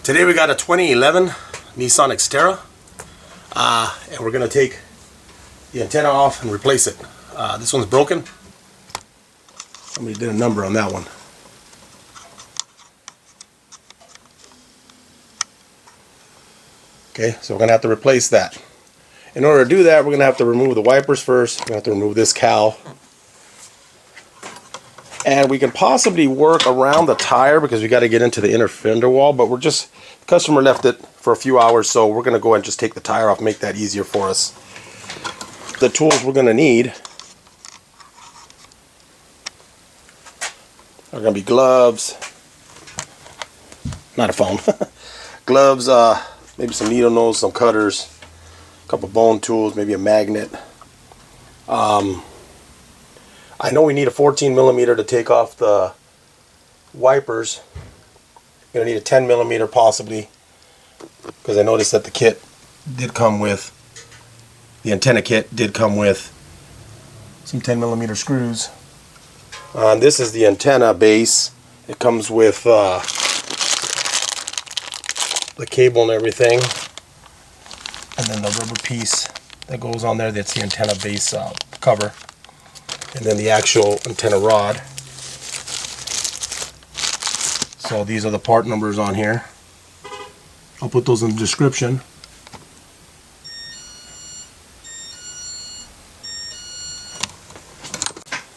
Today we got a 2011 Nissan Xterra, and we're going to take the antenna off and replace it. This one's broken. Somebody did a number on that one. Okay, so we're going to have to replace that. In order to do that, we're going to have to remove the wipers first. We're going to have to remove this cowl. And we can possibly work around the tire because we got to get into the inner fender wall, but the customer left it for a few hours, so we're going to go and just take the tire off, make that easier for us. The tools we're going to need are going to be gloves, not a phone, gloves, maybe some needle nose, some cutters, a couple bone tools, maybe a magnet. I know we need a 14 millimeter to take off the wipers. You're gonna need a 10 millimeter possibly, because I noticed that the kit did come with, the antenna kit did come with some 10 millimeter screws. This is the antenna base. It comes with the cable and everything, and then the rubber piece that goes on there, that's the antenna base cover. And then the actual antenna rod. So these are the part numbers on here. I'll put those in the description.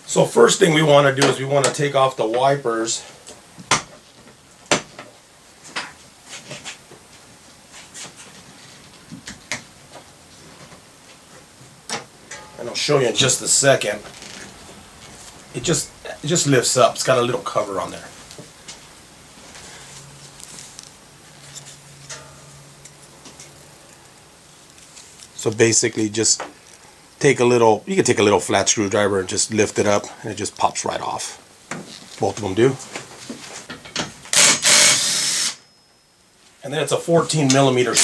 So first thing we want to do is we want to take off the wipers. And I'll show you in just a second. It just lifts up. It's got a little cover on there. So basically just take a little, you can take a little flat screwdriver and just lift it up and it just pops right off. Both of them do. And then it's a 14 millimeter.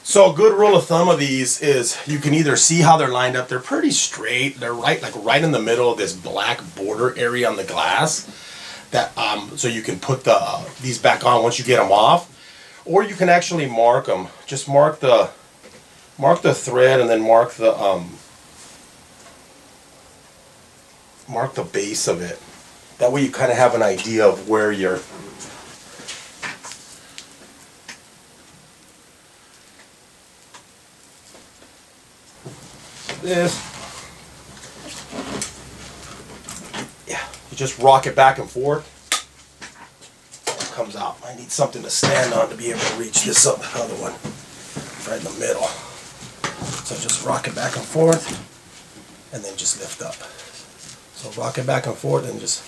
So a good rule of thumb of these is you can either see how they're lined up. They're pretty straight. They're right in the middle of this black border area on the glass. That so you can put these back on once you get them off, or you can actually mark them. Just mark the thread and then mark the base of it. That way you kind of have an idea of where you're. This, yeah, you just rock it back and forth. It comes out. I need something to stand on to be able to reach this up. Another one right in the middle. So just rock it back and forth, and then just lift up. So rock it back and forth, and just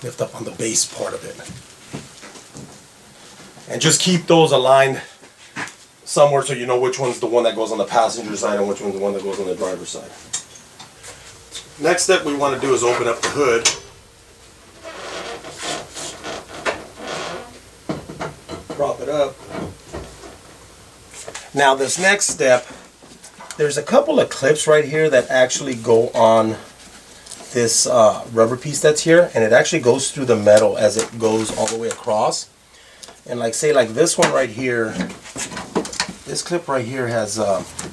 lift up on the base part of it. And just keep those aligned somewhere so you know which one's the one that goes on the passenger side and which one's the one that goes on the driver's side. Next step we want to do is open up the hood. Prop it up. Now this next step, there's a couple of clips right here that actually go on this rubber piece that's here, and it actually goes through the metal as it goes all the way across. And like say like this one right here, this clip right here has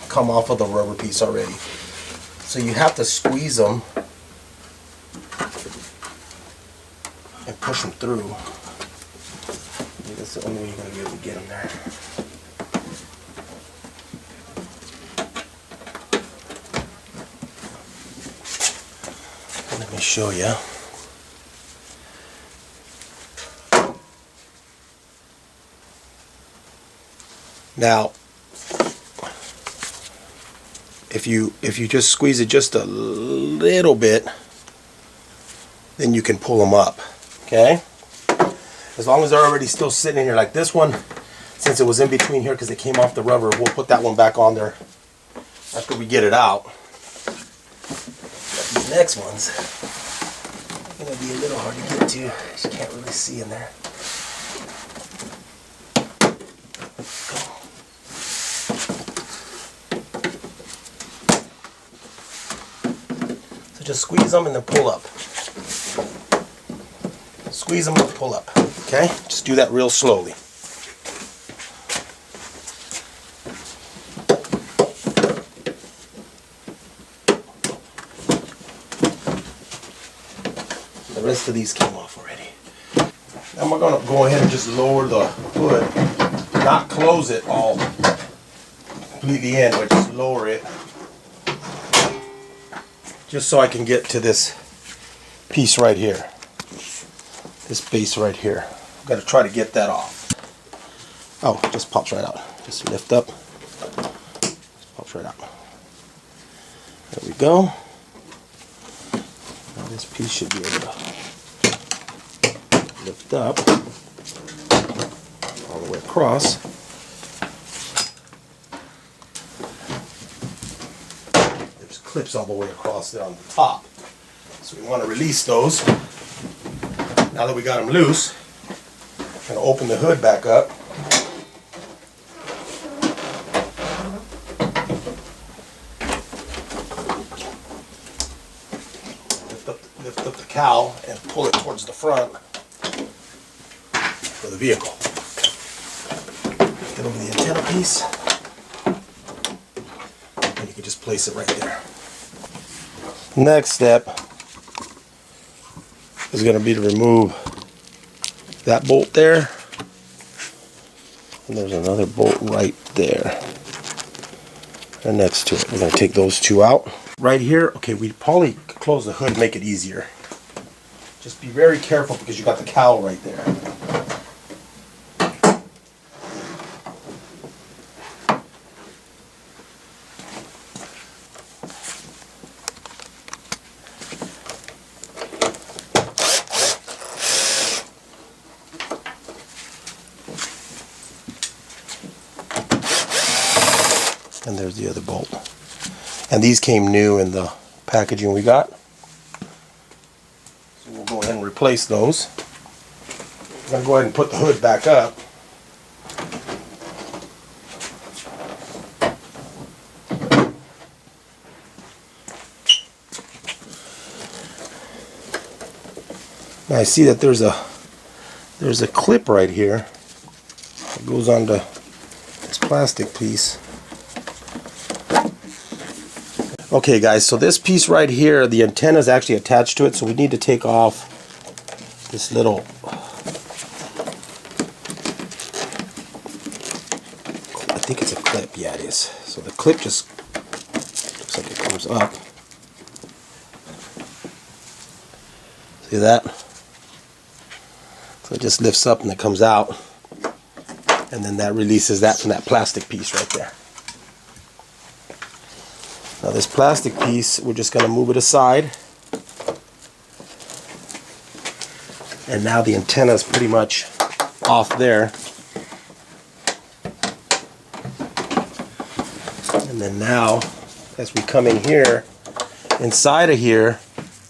come off of the rubber piece already. So you have to squeeze them and push them through. That's the only way you're going to be able to get them there. Let me show you. Now, if you just squeeze it just a little bit, then you can pull them up. Okay? As long as they're already still sitting in here, like this one, since it was in between here because it came off the rubber, we'll put that one back on there after we get it out. But these next ones are going to be a little hard to get to. You can't really see in there. So just squeeze them and then pull up. squeeze them up, pull up. Okay, just do that real slowly. The rest of these came off already. Now we're going to go ahead and just lower the hood, not close it all completely in, but just lower it, just so I can get to this piece right here, this base right here. I've got to try to get that off. Oh, it just pops right out. Just lift up, just pops right out. There we go. Now this piece should be able to lift up all the way across. There's clips all the way across there on the top. So we want to release those. Now that we got them loose, I'm going to open the hood back up. Lift up the cowl and pull it towards the front for the vehicle. Get over the antenna piece, and you can just place it right there. Next step is going to be to remove that bolt there, and there's another bolt right there, and next to it. We're going to take those two out. Right here, okay, we probably close the hood and make it easier. Just be very careful because you got the cowl right there. And there's the other bolt. And these came new in the packaging we got. So we'll go ahead and replace those. I'm going to go ahead and put the hood back up. Now I see that there's a clip right here that goes onto this plastic piece. Okay guys, so this piece right here, the antenna is actually attached to it, so we need to take off this little, I think it's a clip, yeah it is. So the clip just looks like it comes up. See that? So it just lifts up and it comes out, and then that releases that from that plastic piece right there. Now this plastic piece, we're just going to move it aside. And now the antenna is pretty much off there. And then now, as we come in here, inside of here,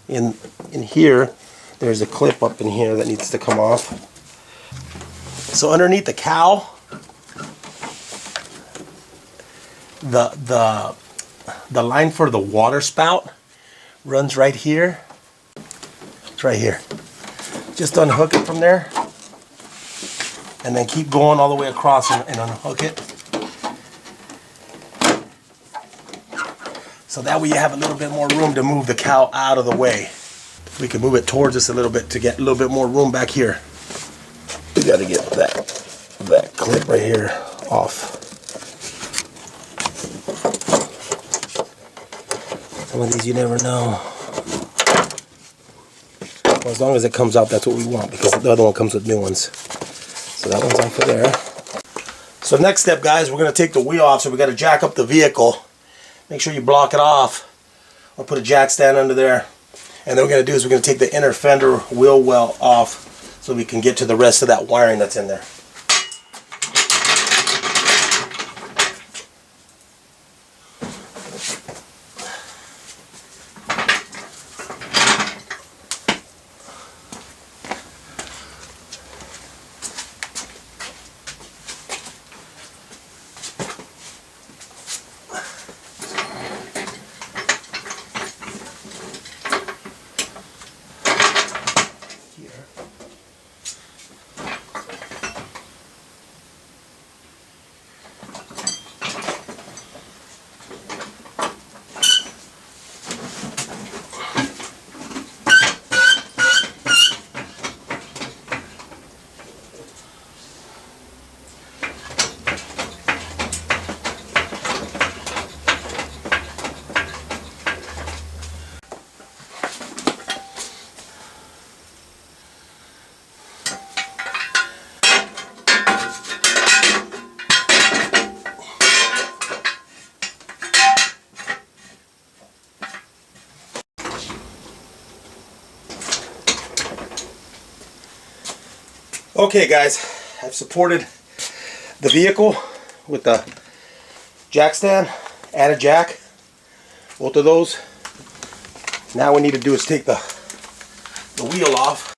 in here, there's a clip up in here that needs to come off. So underneath the cowl, the line for the water spout runs right here. It's right here. Just unhook it from there, and then keep going all the way across and unhook it. So that way you have a little bit more room to move the cowl out of the way. We can move it towards us a little bit to get a little bit more room back here. We got to get that clip right here off. Some of these you never know. Well, as long as it comes out, that's what we want, because the other one comes with new ones. So that one's off of there. So next step, guys, we're going to take the wheel off. So we got to jack up the vehicle. Make sure you block it off. I'll put a jack stand under there. And then what we're going to do is we're going to take the inner fender wheel well off so we can get to the rest of that wiring that's in there. Okay guys, I've supported the vehicle with the jack stand, added jack, both of those. Now what we need to do is take the wheel off.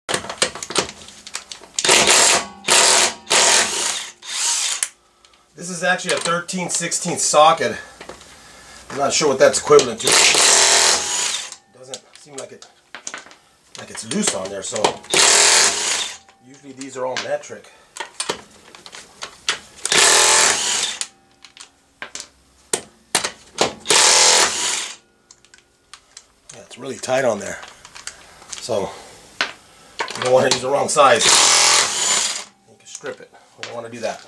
This is actually a 13/16 socket. I'm not sure what that's equivalent to. It doesn't seem like it's loose on there, so usually these are all metric. Yeah, it's really tight on there. So you don't want to use the wrong size. You can strip it. We don't want to do that.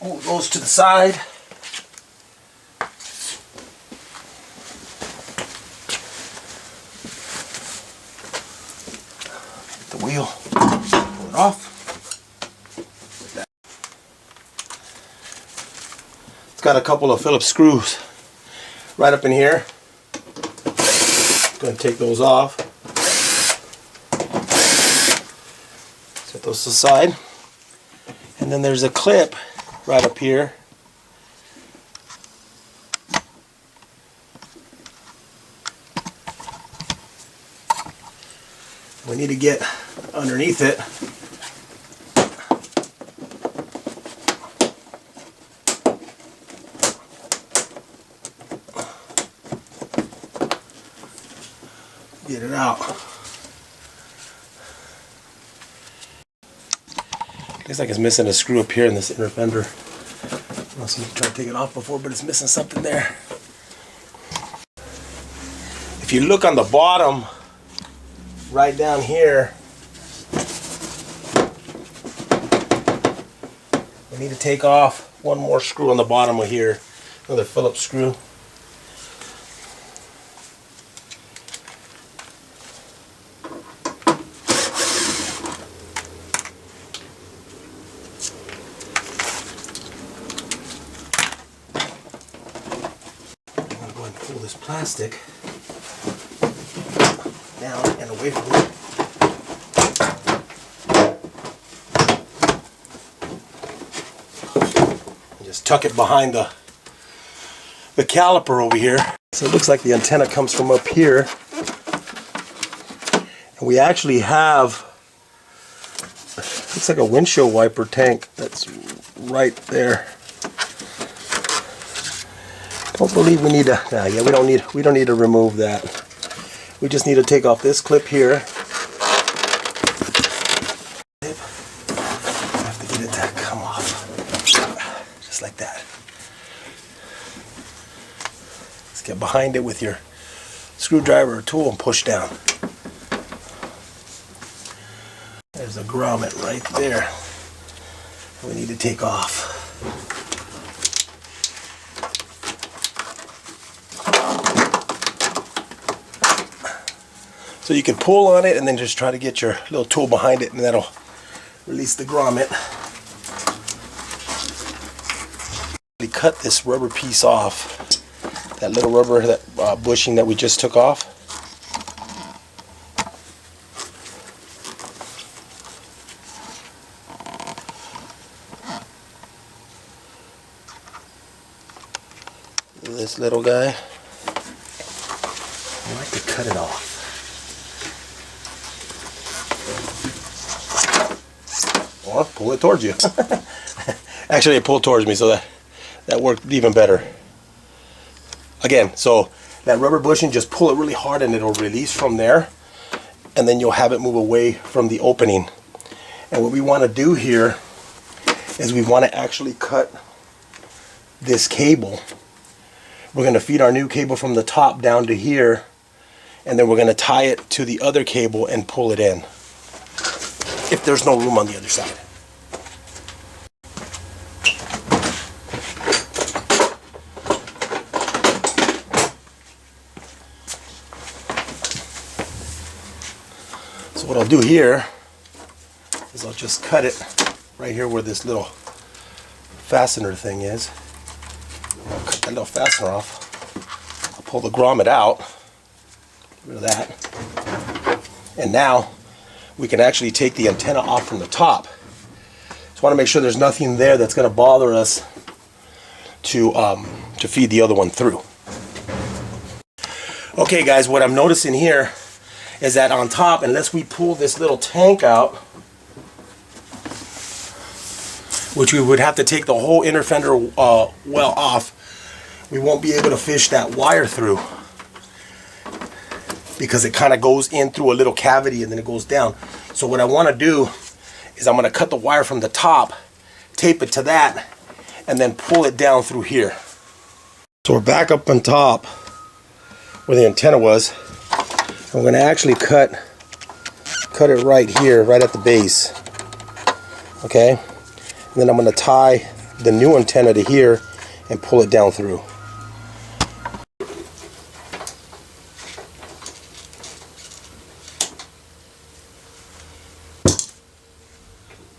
Move those to the side. Get the wheel, pull it off. It's got a couple of Phillips screws right up in here. Going to take those off. Set those to the side. And then there's a clip right up here. We need to get underneath it. Get it out. Looks like it's missing a screw up here in this inner fender. Unless you try to take it off before, but it's missing something there. If you look on the bottom, right down here, we need to take off one more screw on the bottom of here. Another Phillips screw. Pull this plastic down and away from it. And just tuck it behind the caliper over here. So it looks like the antenna comes from up here. And we actually have, looks like a windshield wiper tank that's right there. Don't believe we need to. Nah, yeah, we don't need to remove that. We just need to take off this clip here. I have to get it to come off, just like that. Let's get behind it with your screwdriver or tool and push down. There's a grommet right there. We need to take off. So you can pull on it and then just try to get your little tool behind it, and that'll release the grommet. We cut this rubber piece off, that little rubber, that bushing that we just took off. This little guy, I like to cut it off. Or pull it towards you. Actually, it pulled towards me, so that worked even better. Again, so that rubber bushing, just pull it really hard and it'll release from there, and then you'll have it move away from the opening. And what we want to do here is we want to actually cut this cable. We're going to feed our new cable from the top down to here, and then we're going to tie it to the other cable and pull it in, if there's no room on the other side. So what I'll do here is I'll just cut it right here where this little fastener thing is. I'll cut that little fastener off. I'll pull the grommet out. Get rid of that. And now we can actually take the antenna off from the top. Just want to make sure there's nothing there that's going to bother us to feed the other one through. Okay guys, what I'm noticing here is that on top, unless we pull this little tank out, which we would have to take the whole inner fender well off, we won't be able to fish that wire through, because it kind of goes in through a little cavity and then it goes down. So what I want to do is I'm going to cut the wire from the top, tape it to that, and then pull it down through here. So we're back up on top where the antenna was. I'm going to actually cut it right here, right at the base. Okay? And then I'm going to tie the new antenna to here and pull it down through.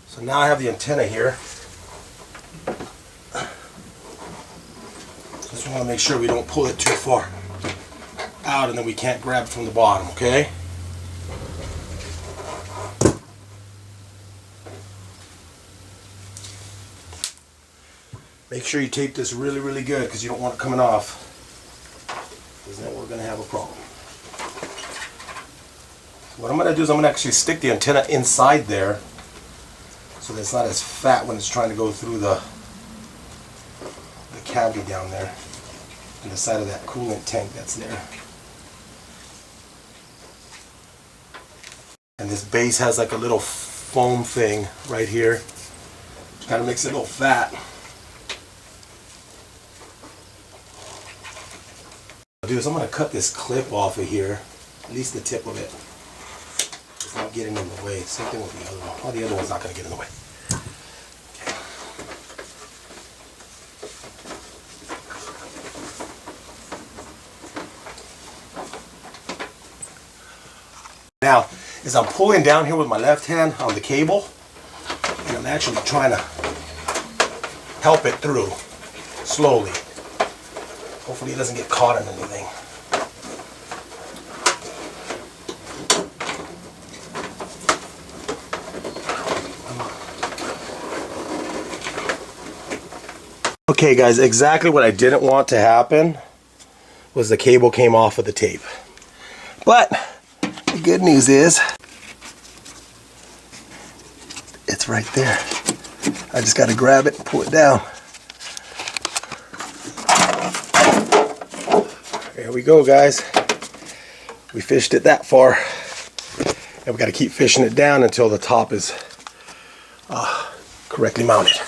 So now I have the antenna here. Just want to make sure we don't pull it too far out and then we can't grab from the bottom, okay? Make sure you tape this really, really good because you don't want it coming off, because then we're going to have a problem. What I'm going to do is I'm going to actually stick the antenna inside there so that it's not as fat when it's trying to go through the cavity down there on the side of that coolant tank that's there. And this base has like a little foam thing right here, which kind of makes it a little fat. What I'll do is I'm going to cut this clip off of here, at least the tip of it. It's not getting in the way. Same thing with the other one. Oh, the other one's not going to get in the way. Now, as I'm pulling down here with my left hand on the cable, and I'm actually trying to help it through slowly. Hopefully it doesn't get caught in anything. Okay guys, exactly what I didn't want to happen was the cable came off of the tape. But the good news is it's right there. I just got to grab it and pull it down. There we go guys. We fished it that far. And we got to keep fishing it down until the top is correctly mounted.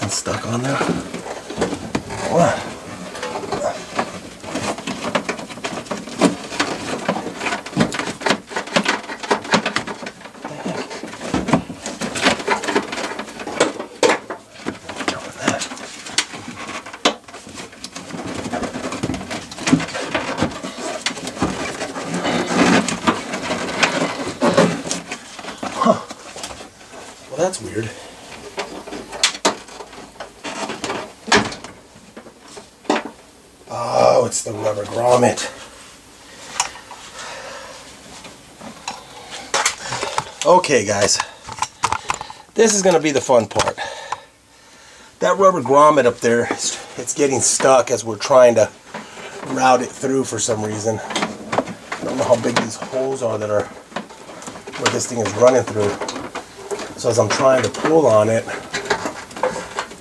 Stuck on there. Hold on. Huh. Well, that's weird. Oh, it's the rubber grommet. Okay, guys. This is going to be the fun part. That rubber grommet up there, it's getting stuck as we're trying to route it through for some reason. I don't know how big these holes are that are where this thing is running through. So as I'm trying to pull on it,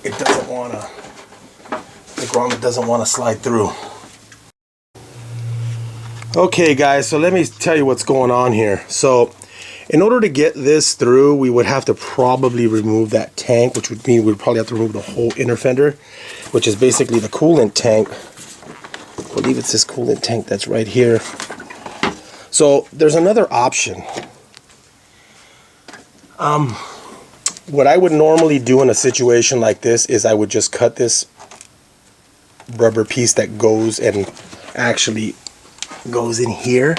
it doesn't want to, the grommet doesn't want to slide through. Okay guys, so let me tell you what's going on here. So in order to get this through, we would have to probably remove that tank, which would mean we'd probably have to remove the whole inner fender, which is basically the coolant tank. I believe it's this coolant tank that's right here. So there's another option. What I would normally do in a situation like this is I would just cut this rubber piece that goes and actually goes in here. You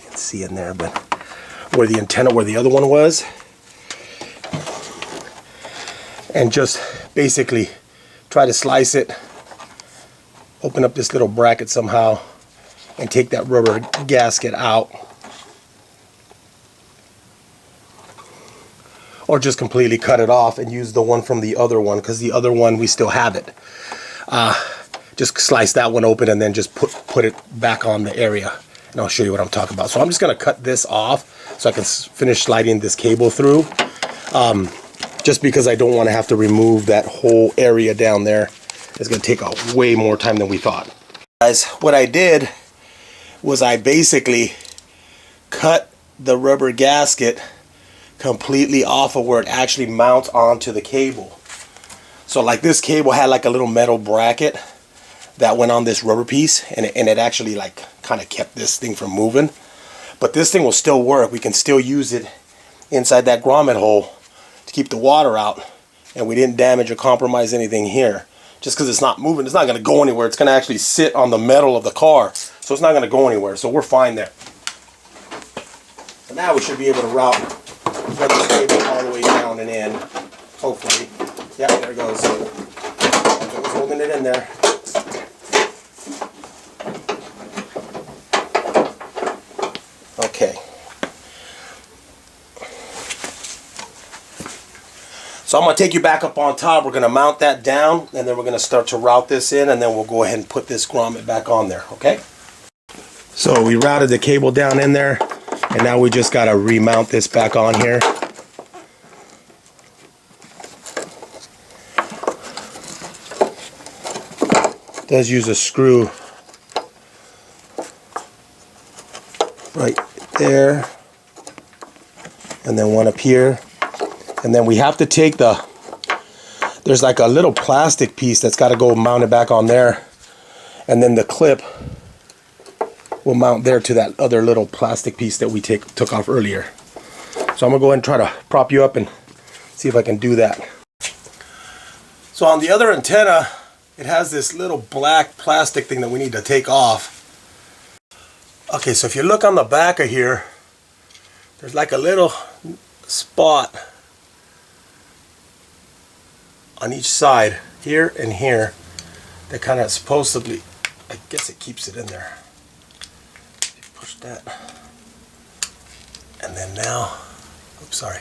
can see in there, but where the antenna, where the other one was, and just basically try to slice it, open up this little bracket somehow, and take that rubber gasket out, or just completely cut it off and use the one from the other one, because the other one we still have it. Just slice that one open and then just put it back on the area, and I'll show you what I'm talking about. So I'm just going to cut this off so I can finish sliding this cable through, just because I don't want to have to remove that whole area down there. It's going to take way more time than we thought. Guys, what I did was I basically cut the rubber gasket completely off of where it actually mounts onto the cable. So like this cable had like a little metal bracket that went on this rubber piece, and it actually like kind of kept this thing from moving. But this thing will still work. We can still use it inside that grommet hole to keep the water out, and we didn't damage or compromise anything here. Just because it's not moving, it's not going to go anywhere. It's going to actually sit on the metal of the car, so it's not going to go anywhere. So we're fine there. So now we should be able to route the cable all the way down and in, hopefully. Yeah, there it goes. It was holding it in there. Okay. So I'm going to take you back up on top. We're going to mount that down, and then we're going to start to route this in, and then we'll go ahead and put this grommet back on there, okay? So we routed the cable down in there, and now we just got to remount this back on here. It does use a screw right there, and then one up here. And then we have to take there's like a little plastic piece that's got to go mounted back on there, and then the clip will mount there to that other little plastic piece that we took off earlier. So I'm gonna go ahead and try to prop you up and see if I can do that. So on the other antenna, it has this little black plastic thing that we need to take off. Okay, so if you look on the back of here, there's like a little spot on each side, here and here, that kind of supposedly, I guess it keeps it in there. Push that, and then now, oops, sorry.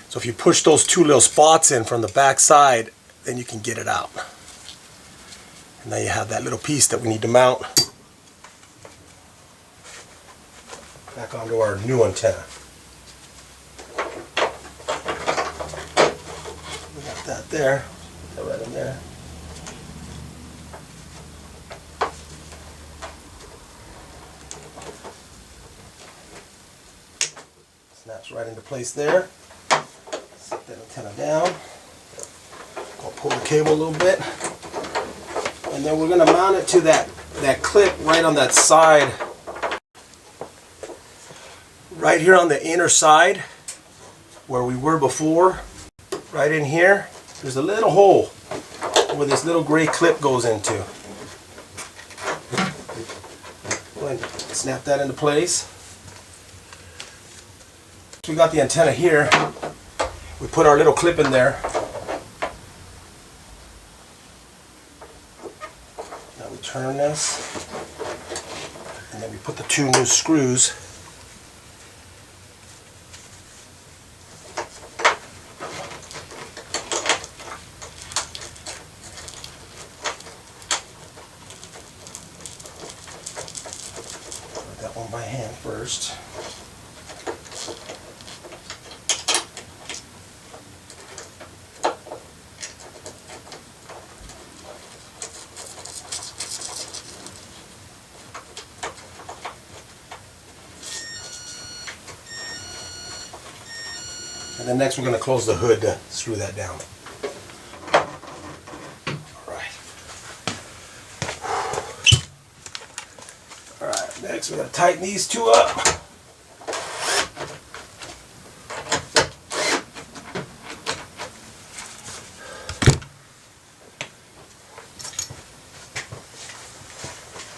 So if you push those two little spots in from the back side, then you can get it out. And now you have that little piece that we need to mount back onto our new antenna. We got that there, put that right in there. Snaps right into place there. Set that antenna down. I'll pull the cable a little bit, and then we're going to mount it to that clip right on that side, right here on the inner side where we were before. Right in here, there's a little hole where this little gray clip goes into. Go ahead and snap that into place. So we got the antenna here. We put our little clip in there. Now we turn this, and then we put the two new screws. Put that one by hand first. And then next we're going to close the hood to screw that down. Alright. Alright, next we're going to tighten these two up.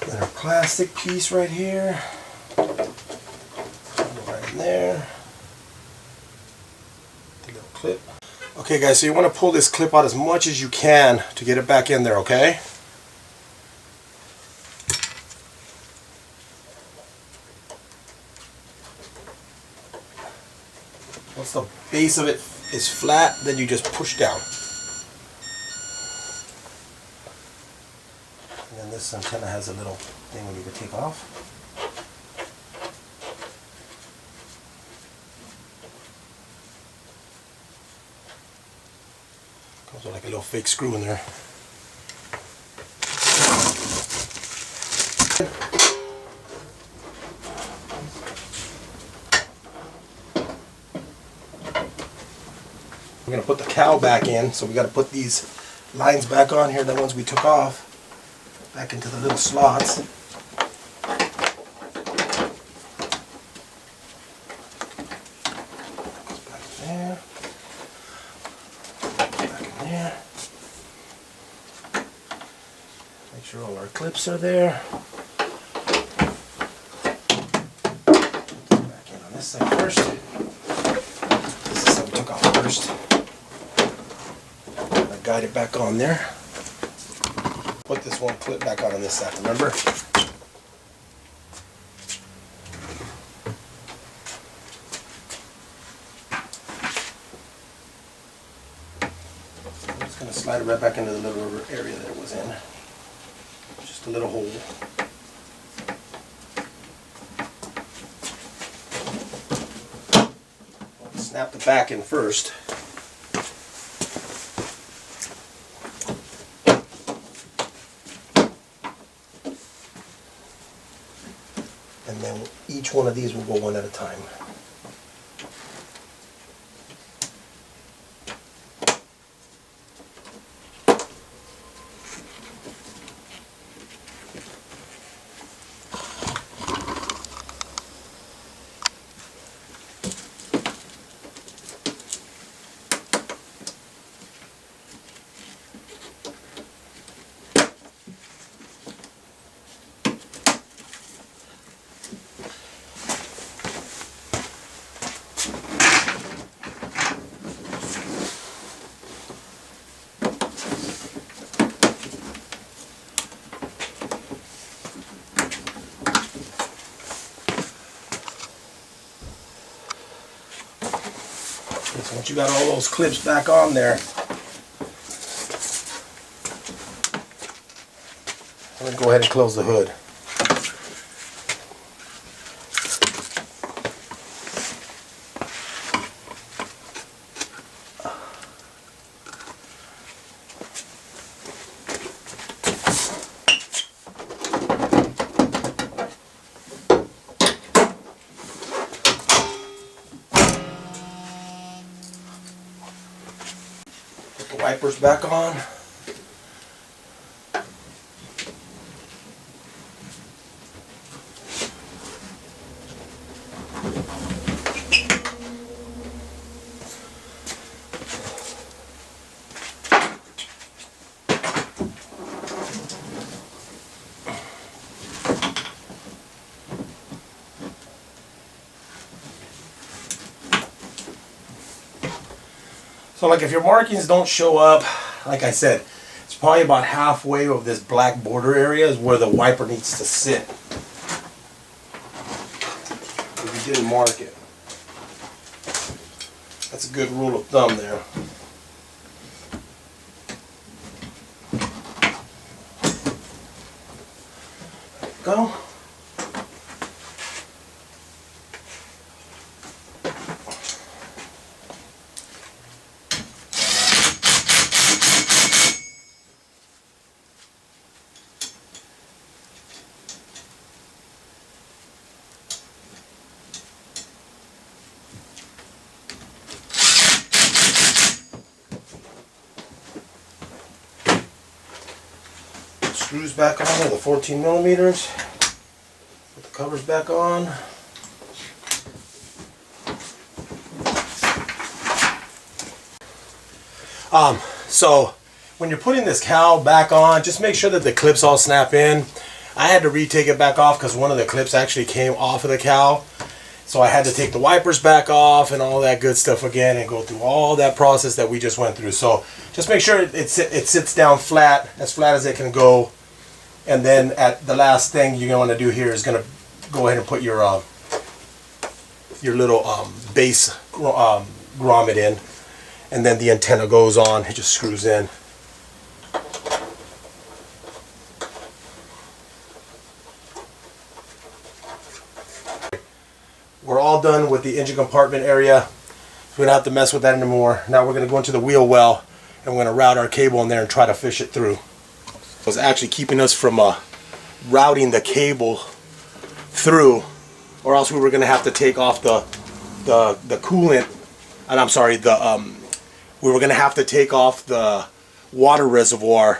Then our plastic piece right here. Right in there. The little clip. Okay guys, so you want to pull this clip out as much as you can to get it back in there, okay? Once the base of it is flat, then you just push down. And then this antenna has a little thing we need to take off. Comes with like a little fake screw in there. We're going to put the cowl back in, so we got to put these lines back on here, the ones we took off, back into the little slots. Goes back there. Back in there. Make sure all our clips are there. Back in on this side first. This is what we took off first. Guide it back on there. Put this one clip back on this side, remember? I'm just going to slide it right back into the little area that it was in. Just a little hole. Snap the back in first. And then each one of these will go one at a time. So once you got all those clips back on there, I'm going to go ahead and close the hood. Wipers back on. So like if your markings don't show up, like I said, it's probably about halfway of this black border area is where the wiper needs to sit. If you didn't mark it. That's a good rule of thumb there. There you go. screws back on there, the 14 millimeters. Put the covers back on. So when you're putting this cowl back on, just make sure that the clips all snap in. I had to retake it back off because one of the clips actually came off of the cowl. So I had to take the wipers back off and all that good stuff again and go through all that process that we just went through. So just make sure it sits down flat as it can go. And then at the last thing you're going to do here is going to go ahead and put your little base grommet in. And then the antenna goes on, it just screws in. We're all done with the engine compartment area. We don't have to mess with that anymore. Now we're going to go into the wheel well and we're going to route our cable in there and try to fish it through. It was actually keeping us from routing the cable through, or else we were going to have to take off the coolant, and I'm sorry, we were going to have to take off the water reservoir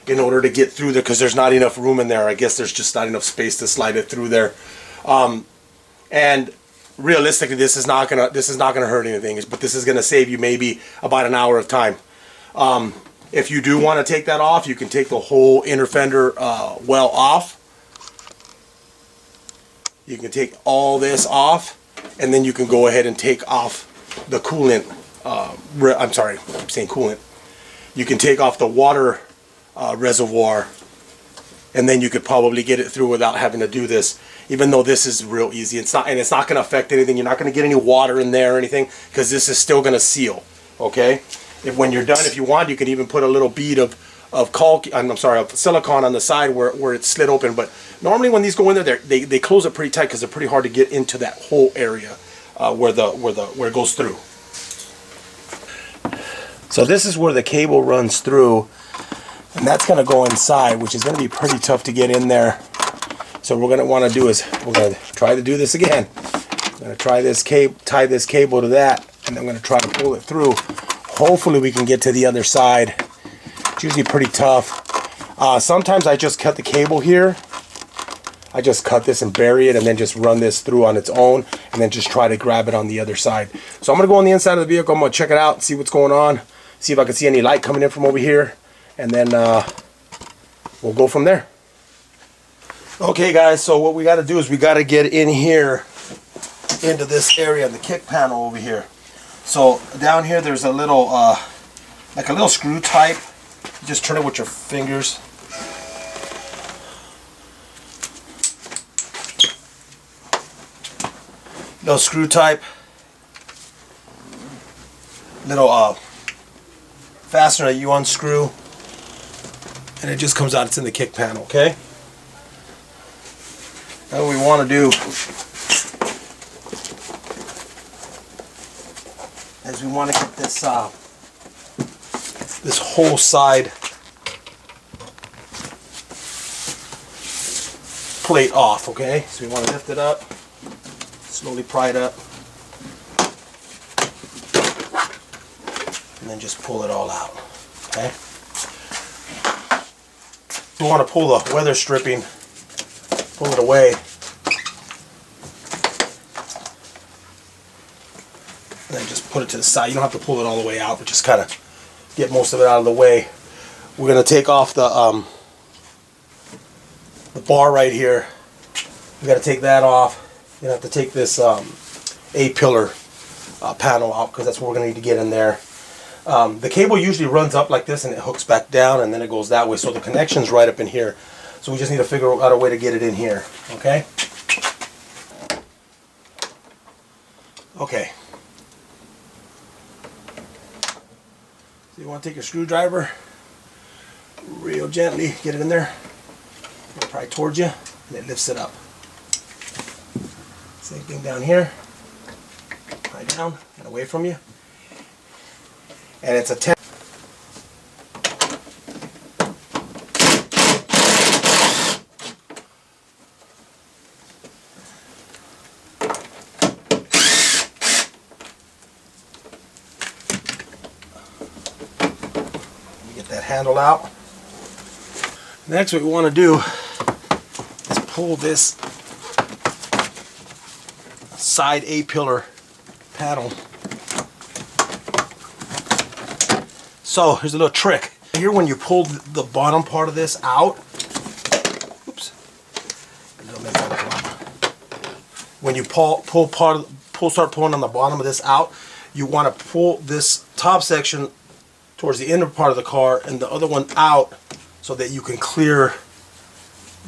in order to get through there because there's not enough room in there. I guess there's just not enough space to slide it through there. And realistically, this is not gonna hurt anything, but this is gonna save you maybe about an hour of time. If you do want to take that off, you can take the whole inner fender well off. You can take all this off, and then you can go ahead and take off the coolant. I'm sorry, I'm saying coolant. You can take off the water reservoir, and then you could probably get it through without having to do this. Even though this is real easy, it's not going to affect anything. You're not going to get any water in there or anything because this is still going to seal. Okay. When you're done, if you want, you can even put a little bead of silicone on the side where it's slit open. But normally when these go in there, they close it pretty tight because they're pretty hard to get into that whole area where it goes through. So this is where the cable runs through, and that's going to go inside, which is going to be pretty tough to get in there. So what we're going to want to do is we're going to try to do this again. I'm going to try this tie this cable to that, and I'm going to try to pull it through. Hopefully we can get to the other side. It's usually pretty tough. Sometimes I just cut the cable here. I just cut this and bury it and then just run this through on its own and then just try to grab it on the other side. So I'm going to go on the inside of the vehicle. I'm going to check it out, see what's going on, see if I can see any light coming in from over here, and then we'll go from there. Okay guys, so what we got to do is we got to get in here into this area, the kick panel over here. So down here there's a little like a little screw type. You just turn it with your fingers. Little screw type. Little fastener that you unscrew, and it just comes out. It's in the kick panel. Okay. Now what we want to do is we want to get this this whole side plate off. Okay, so we want to lift it up, slowly pry it up, and then just pull it all out. Okay. We want to pull the weather stripping. Pull it away. And then just put it to the side. You don't have to pull it all the way out, but just kind of get most of it out of the way. We're going to take off the bar right here. We got to take that off. You're going to have to take this A-pillar panel out because that's what we're going to need to get in there. The cable usually runs up like this and it hooks back down and then it goes that way. So the connection's right up in here. So we just need to figure out a way to get it in here, okay? Okay. So you want to take your screwdriver, real gently get it in there, probably towards you, and it lifts it up. Same thing down here, right down and away from you. And it's a 10. Handle out. Next, what we want to do is pull this side A-pillar panel. So here's a little trick. Here, when you pull the bottom part of this out, oops, when you start pulling on the bottom of this out, you want to pull this top section towards the inner part of the car and the other one out so that you can clear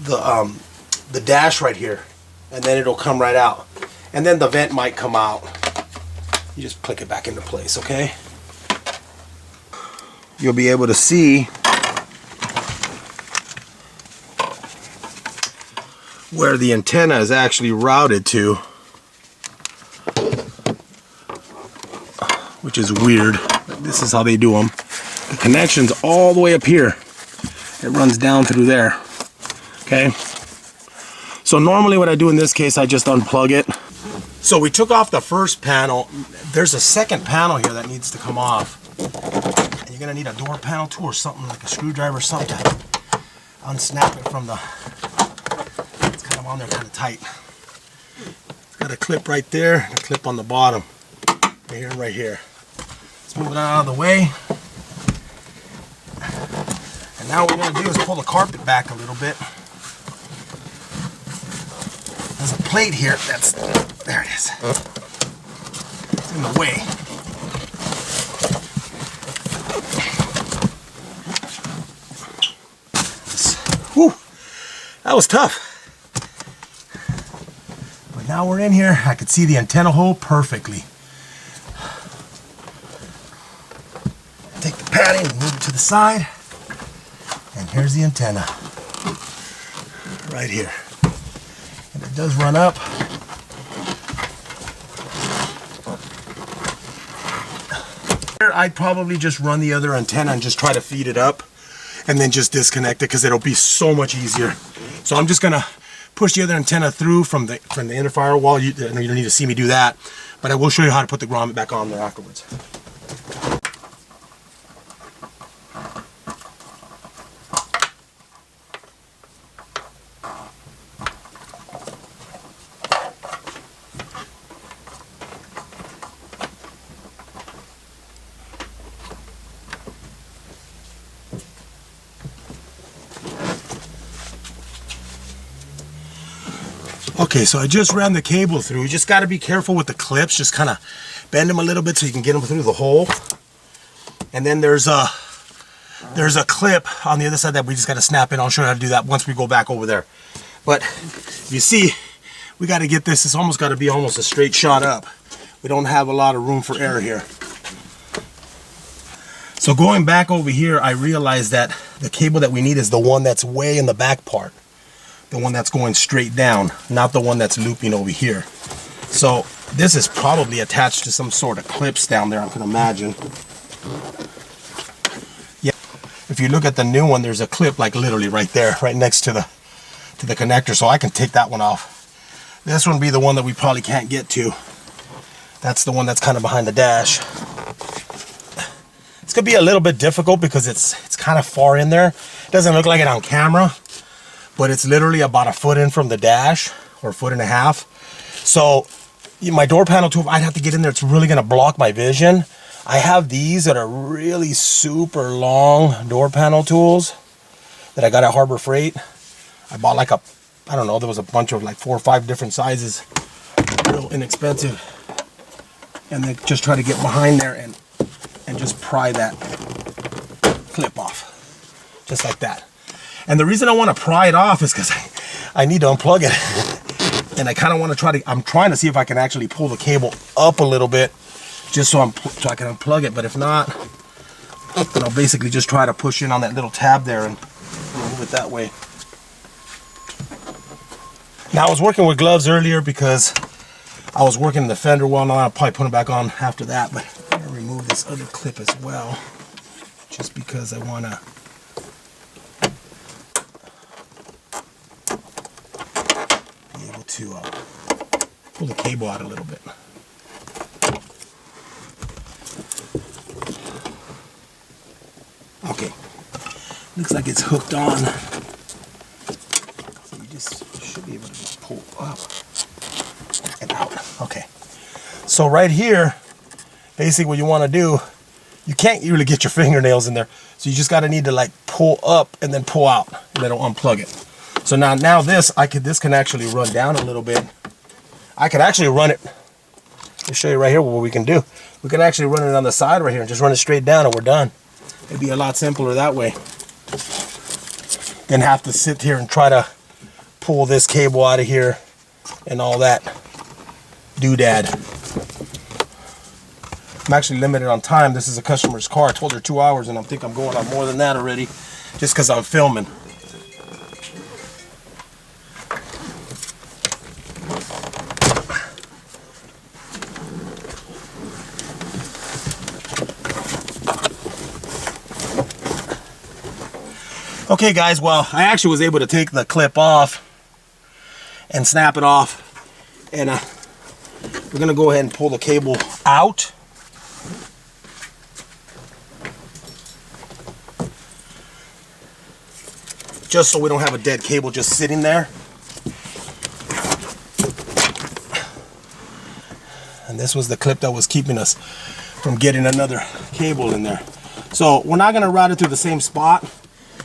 the dash right here, and then it'll come right out. And then the vent might come out. You just click it back into place, okay? You'll be able to see where the antenna is actually routed to, which is weird. This is how they do them. The connection's all the way up here. It runs down through there. Okay? So normally what I do in this case, I just unplug it. So we took off the first panel. There's a second panel here that needs to come off. And you're gonna need a door panel tool or something like a screwdriver or something to unsnap it from the, it's kind of on there kind of tight. It's got a clip right there, and a clip on the bottom. Right here and right here. Let's move it out of the way. And now what we're gonna do is pull the carpet back a little bit. There's a plate here that's, there it is. It's in the way. Whew, that was tough. But now we're in here, I could see the antenna hole perfectly. Take the padding and move it to the side. And here's the antenna. Right here. And it does run up. I'd probably just run the other antenna and just try to feed it up and then just disconnect it, because it'll be so much easier. So I'm just gonna push the other antenna through from the inner firewall. You don't need to see me do that, but I will show you how to put the grommet back on there afterwards. Okay, so I just ran the cable through. You just got to be careful with the clips. Just kind of bend them a little bit so you can get them through the hole. And then there's a clip on the other side that we just got to snap in. I'll show you how to do that once we go back over there. But you see, we got to get this. It's almost got to be almost a straight shot up. We don't have a lot of room for error here. So going back over here, I realized that the cable that we need is the one that's way in the back part. The one that's going straight down, not the one that's looping over here. So this is probably attached to some sort of clips down there, I can imagine. Yeah, if you look at the new one, there's a clip like literally right there, right next to the connector, so I can take that one off. This one would be the one that we probably can't get to. That's the one that's kind of behind the dash. It's gonna be a little bit difficult because it's kind of far in there. It doesn't look like it on camera, but it's literally about a foot in from the dash, or a foot and a half. So my door panel tool, I'd have to get in there. It's really gonna block my vision. I have these that are really super long door panel tools that I got at Harbor Freight. I bought like I don't know, there was a bunch of like 4 or 5 different sizes, real inexpensive. And then just try to get behind there and just pry that clip off, just like that. And the reason I want to pry it off is because I need to unplug it. And I kind of want to I'm trying to see if I can actually pull the cable up a little bit, just so I can unplug it. But if not, then I'll basically just try to push in on that little tab there and move it that way. Now I was working with gloves earlier because I was working the fender well. Now I'll probably put them back on after that, but I'm going to remove this other clip as well, just because I want to pull the cable out a little bit. Okay, looks like it's hooked on. Might be able to just pull up and out. Okay. So right here, basically what you want to do, you can't really get your fingernails in there. So you just got to need to like pull up and then pull out, and then it'll unplug it. So now this can actually run down a little bit. I could actually run it. Let me show you right here what we can do. We can actually run it on the side right here and just run it straight down and we're done. It'd be a lot simpler that way than have to sit here and try to pull this cable out of here and all that doodad. I'm actually limited on time. This is a customer's car. I told her 2 hours and I think I'm going on more than that already just because I'm filming. Okay guys, well, I actually was able to take the clip off and snap it off, and we're gonna go ahead and pull the cable out. Just so we don't have a dead cable just sitting there. And this was the clip that was keeping us from getting another cable in there. So we're not gonna route it through the same spot,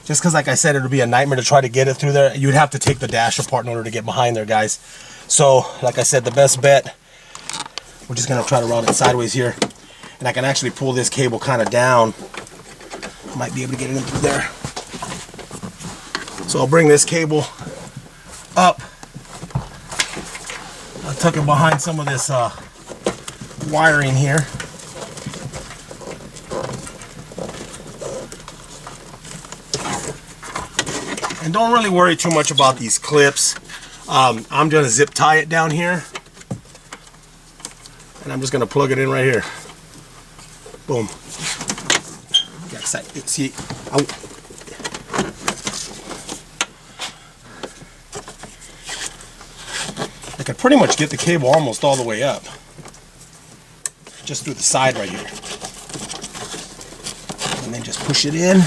just because, like I said, it would be a nightmare to try to get it through there. You'd have to take the dash apart in order to get behind there, guys. So, like I said, the best bet, we're just going to try to route it sideways here. And I can actually pull this cable kind of down. Might be able to get it in through there. So I'll bring this cable up. I'll tuck it behind some of this wiring here. And don't really worry too much about these clips. I'm going to zip tie it down here. And I'm just going to plug it in right here. Boom. See, I could pretty much get the cable almost all the way up. Just through the side right here. And then just push it in.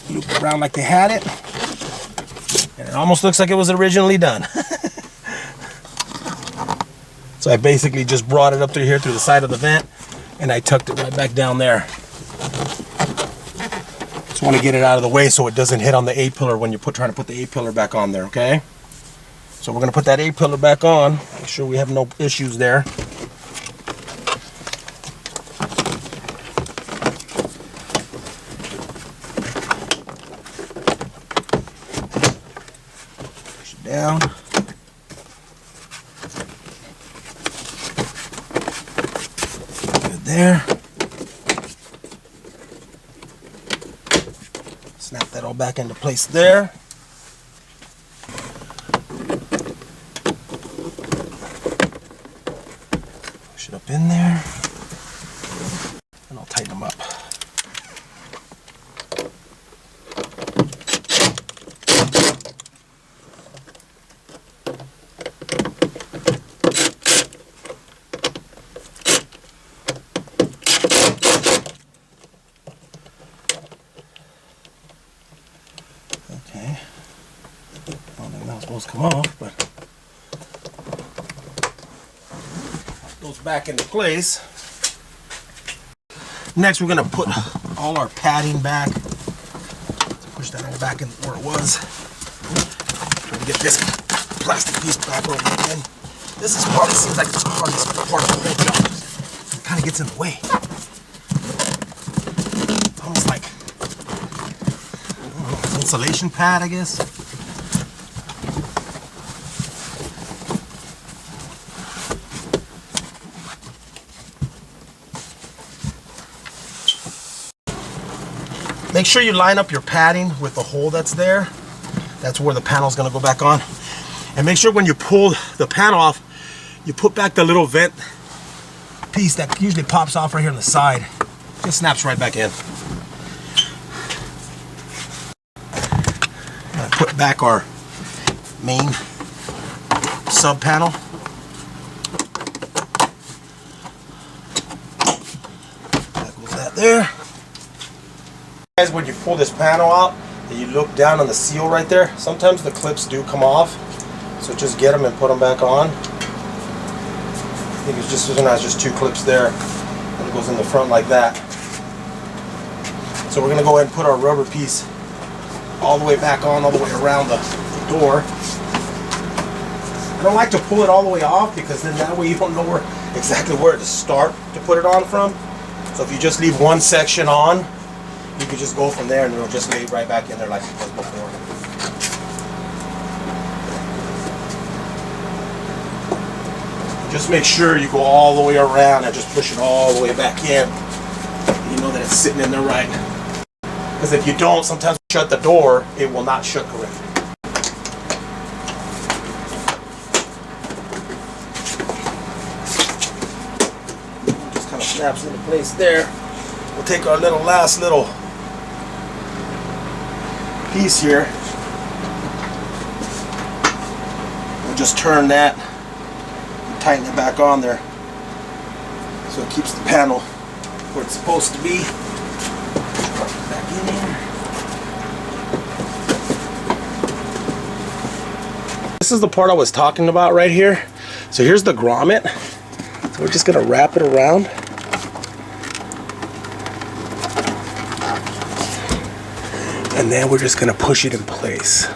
Loop it around like they had it, and it almost looks like it was originally done. So I basically just brought it up through here through the side of the vent, and I tucked it right back down there. Just want to get it out of the way so it doesn't hit on the A-pillar when you're trying to put the A-pillar back on there, okay? So we're going to put that A-pillar back on, make sure we have no issues there. Down. Good there. Snap that all back into place there. Push it up in there. And I'll tighten them up. Okay, I don't think that's supposed to come off, but it goes back into place. Next, we're going to put all our padding back. Let's push that all back in where it was. Try to get this plastic piece back over again. This is part, it seems like it's the hardest part of the whole job. It kind of gets in the way. Almost like insulation pad, I guess. Make sure you line up your padding with the hole that's there. That's where the panel is going to go back on. And make sure when you pull the panel off, you put back the little vent piece that usually pops off right here on the side. Just snaps right back in. Put back our main sub panel. That goes that there. Guys, when you pull this panel out, and you look down on the seal right there, sometimes the clips do come off, so just get them and put them back on. I think it's just, this one has just 2 clips there, and it goes in the front like that. So we're going to go ahead and put our rubber piece all the way back on, all the way around the door. I don't like to pull it all the way off, because then that way you don't know exactly where to start to put it on from. So if you just leave one section on, you can just go from there and it'll just lay right back in there like it was before. Just make sure you go all the way around and just push it all the way back in. You know that it's sitting in there right. Because if you don't, sometimes when you shut the door, it will not shut correctly. Just kind of snaps into place there. We'll take our last little piece here. We'll just turn that and tighten it back on there so it keeps the panel where it's supposed to be. Back in here. This is the part I was talking about right here. So here's the grommet. So we're just going to wrap it around. And then we're just going to push it in place.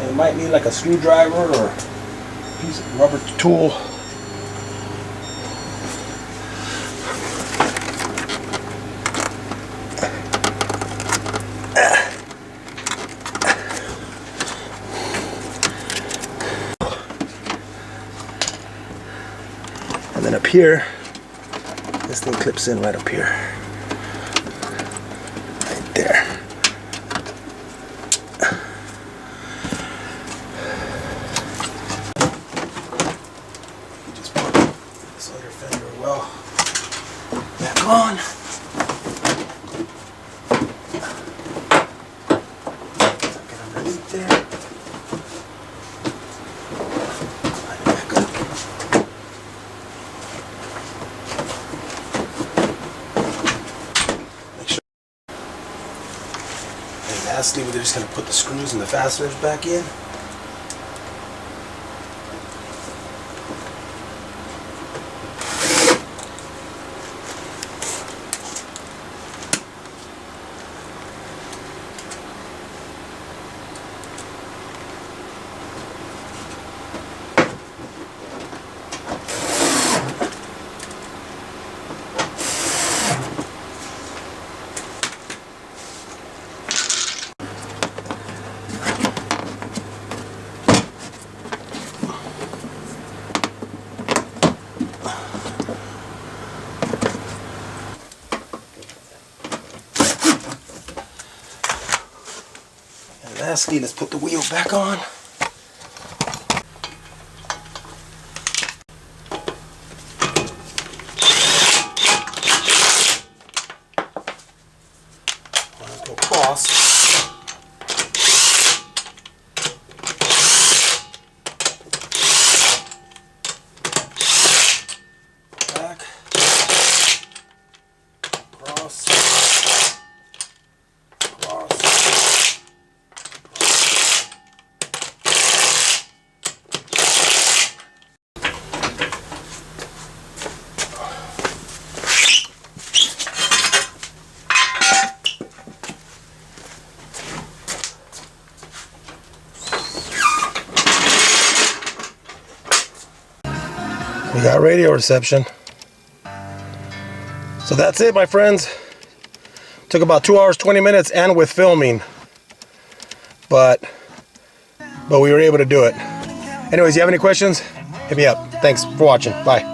And it might need like a screwdriver or a piece of rubber tool. And then up here, this thing clips in right up here. Right there. You just put this under fender well back on. Get underneath there. Lastly, we're just going to put the screws and the fasteners back in. Lastly, let's put the wheel back on. Let's go across. Back. Across. We got radio reception. So that's it, my friends. Took about 2 hours 20 minutes and with filming, but we were able to do it. Anyways, you have any questions, hit me up. Thanks for watching. Bye.